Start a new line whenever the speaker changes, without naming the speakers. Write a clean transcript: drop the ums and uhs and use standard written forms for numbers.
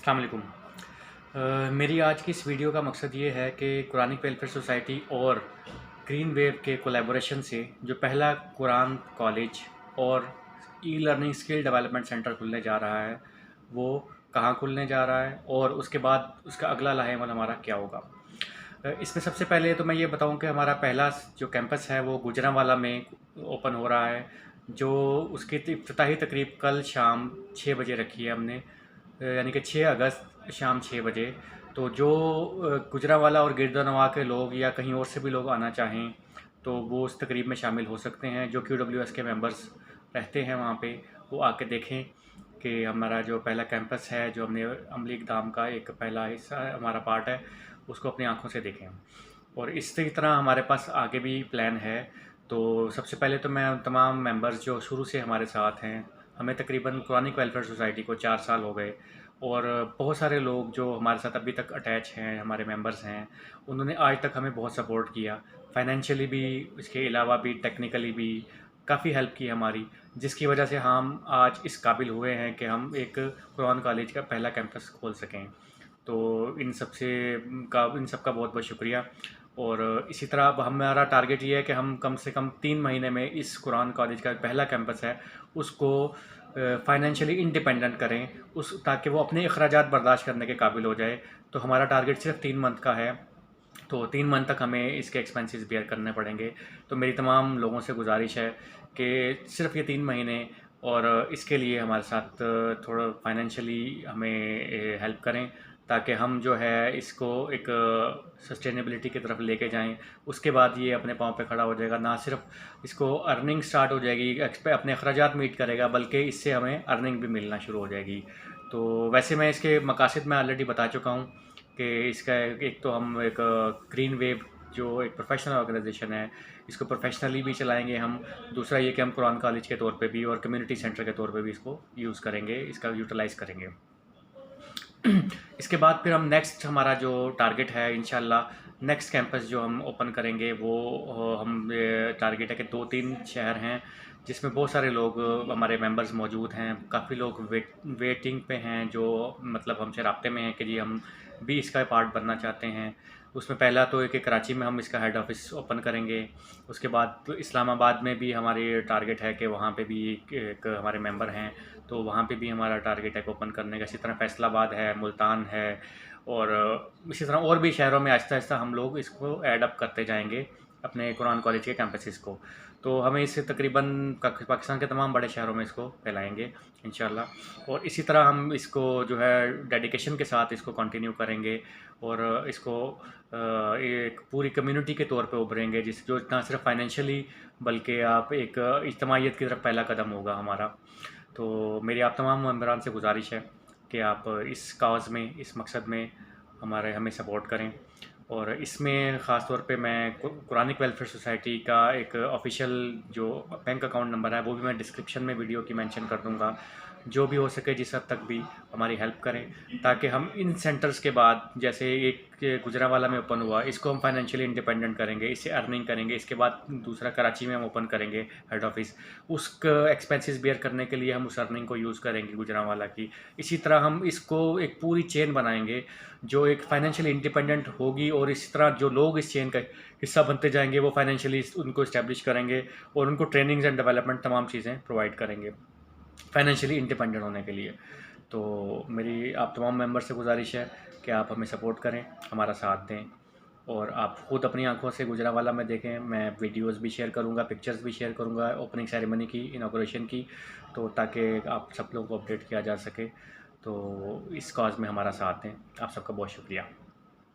अस्सलाम वालेकुम। मेरी आज की इस वीडियो का मकसद ये है कि कुरानिक वेलफेयर सोसाइटी और ग्रीन वेव के कोलैबोरेशन से जो पहला कुरान कॉलेज और e learning skill development centre खुलने जा रहा है, वो कहाँ खुलने जा रहा है और उसके बाद उसका अगला लाहेमल हमारा क्या होगा। इसमें सबसे पहले तो मैं ये बताऊं कि हमारा पहला जो कैंपस है वो गुजरांवाला में ओपन हो रहा है, जो उसकी इफ्तिताही तकरीब कल शाम 6 बजे रखी है हमने, यानी कि 6 अगस्त शाम 6 बजे। तो जो गुजरांवाला और गिरदनवा के लोग या कहीं और से भी लोग आना चाहें तो वो उस तकरीब में शामिल हो सकते हैं। जो QWS के मेंबर्स रहते हैं वहाँ पे, वो आके देखें कि हमारा जो पहला कैंपस है, जो हमने अमली इक़दाम का एक पहला हिस्सा है, हमारा पार्ट है, उसको अपनी आंखों से देखें। और इसी तरह हमारे पास आगे भी प्लान है। तो सबसे पहले तो मैं तमाम मेंबर्स जो शुरू से हमारे साथ हैं, हमें तकरीबन कुरानिक वेलफेयर सोसाइटी को 4 साल हो गए, और बहुत सारे लोग जो हमारे साथ अभी तक अटैच हैं, हमारे मेंबर्स हैं, उन्होंने आज तक हमें बहुत सपोर्ट किया, फाइनेंशियली भी, इसके अलावा भी टेक्निकली भी काफ़ी हेल्प की हमारी, जिसकी वजह से हम आज इस काबिल हुए हैं कि हम एक कुरान कॉलेज का पहला कैंपस खोल सकें। तो इन सब का बहुत बहुत शुक्रिया। और इसी तरह अब हमारा टारगेट ये है कि हम कम से कम 3 महीने में इस कुरान कॉलेज का पहला कैंपस है उसको फाइनेंशियली इंडिपेंडेंट करें, उस ताकि वो अपने अखराजात बर्दाश्त करने के काबिल हो जाए। तो हमारा टारगेट सिर्फ 3 मंथ का है, तो 3 मंथ तक हमें इसके एक्सपेंसेस बेयर करने पड़ेंगे। तो मेरी तमाम लोगों से गुजारिश है कि सिर्फ ये 3 महीने और इसके लिए हमारे साथ थोड़ा फाइनेंशियली हमें हेल्प करें, ताकि हम जो है इसको एक सस्टेनेबिलिटी की तरफ लेके जाएं। उसके बाद ये अपने पाँव पे खड़ा हो जाएगा, ना सिर्फ इसको अर्निंग स्टार्ट हो जाएगी, अपने अखराजात मीट करेगा, बल्कि इससे हमें अर्निंग भी मिलना शुरू हो जाएगी। तो वैसे मैं इसके मकासद में ऑलरेडी बता चुका हूँ कि इसका एक तो हम एक ग्रीन वेव जो एक प्रोफेशनल ऑर्गेनाइजेशन है, इसको प्रोफेशनली भी चलाएंगे हम। दूसरा ये कि हम कुरान कॉलेज के तौर पे भी और कम्युनिटी सेंटर के तौर पे भी इसको यूज़ करेंगे, इसका यूटिलाइज़ करेंगे। इसके बाद फिर हम नेक्स्ट, हमारा जो टारगेट है इंशाल्लाह नेक्स्ट कैंपस जो हम ओपन करेंगे वो हम टारगेट है कि 2-3 शहर हैं जिसमें बहुत सारे लोग हमारे मेंबर्स मौजूद हैं। काफ़ी लोग वेटिंग पे हैं, जो मतलब हमसे राब्ते में हैं कि जी हम भी इसका पार्ट बनना चाहते हैं। उसमें पहला तो एक कराची में हम इसका हेड ऑफ़िस ओपन करेंगे। उसके बाद तो इस्लामाबाद में भी हमारी टारगेट है कि वहाँ पे भी एक हमारे मेंबर हैं, तो वहाँ पे भी हमारा टारगेट है ओपन करने का। इसी तरह फैसलाबाद है, मुल्तान है, और इसी तरह और भी शहरों में आहिस्ता आहिस्ता हम लोग इसको ऐड अप करते जाएंगे अपने कुरान कॉलेज के कैंपसेस को। तो हमें इससे तकरीबन पाकिस्तान के तमाम बड़े शहरों में इसको फैलाएंगे इंशाल्लाह। और इसी तरह हम इसको जो है डेडिकेशन के साथ इसको कंटिन्यू करेंगे, और इसको एक पूरी कम्युनिटी के तौर पे उभरेंगे, जिस जो ना सिर्फ फाइनेंशियली बल्कि आप एक इज्तमाहियत की तरफ पहला कदम होगा हमारा। तो मेरी आप तमाम मेंबरान से गुजारिश है कि आप इस काज़ में, इस मकसद में हमें सपोर्ट करें। और इसमें ख़ास तौर पे मैं कुरानिक वेलफेयर सोसाइटी का एक ऑफ़िशियल जो बैंक अकाउंट नंबर है वो भी मैं डिस्क्रिप्शन में वीडियो की मेंशन कर दूंगा। जो भी हो सके जिस हद तक भी हमारी हेल्प करें, ताकि हम इन सेंटर्स के बाद, जैसे एक गुजरांवाला में ओपन हुआ, इसको हम फाइनेंशियली इंडिपेंडेंट करेंगे, इससे अर्निंग करेंगे। इसके बाद दूसरा कराची में हम ओपन करेंगे हेड ऑफ़िस, उसका एक्सपेंसेस बेयर करने के लिए हम उस अर्निंग को यूज़ करेंगे गुजरांवाला की। इसी तरह हम इसको एक पूरी चेन बनाएंगे जो एक फाइनेंशियली इंडिपेंडेंट होगी, और इसी तरह जो लोग इस चेन का हिस्सा बनते जाएंगे वो फाइनेंशियली उनको इस्टेब्लिश करेंगे और उनको ट्रेनिंग्स एंड डेवलपमेंट तमाम चीज़ें प्रोवाइड करेंगे फाइनेंशियली इंडिपेंडेंट होने के लिए। तो मेरी आप तमाम मेंबर से गुजारिश है कि आप हमें सपोर्ट करें, हमारा साथ दें, और आप ख़ुद अपनी आंखों से गुजरांवाला में देखें। मैं वीडियोस भी शेयर करूंगा, पिक्चर्स भी शेयर करूंगा ओपनिंग सेरेमनी की, इनॉग्रेशन की, तो ताकि आप सब लोगों को अपडेट किया जा सके। तो इस कॉज़ में हमारा साथ दें। आप सबका बहुत शुक्रिया।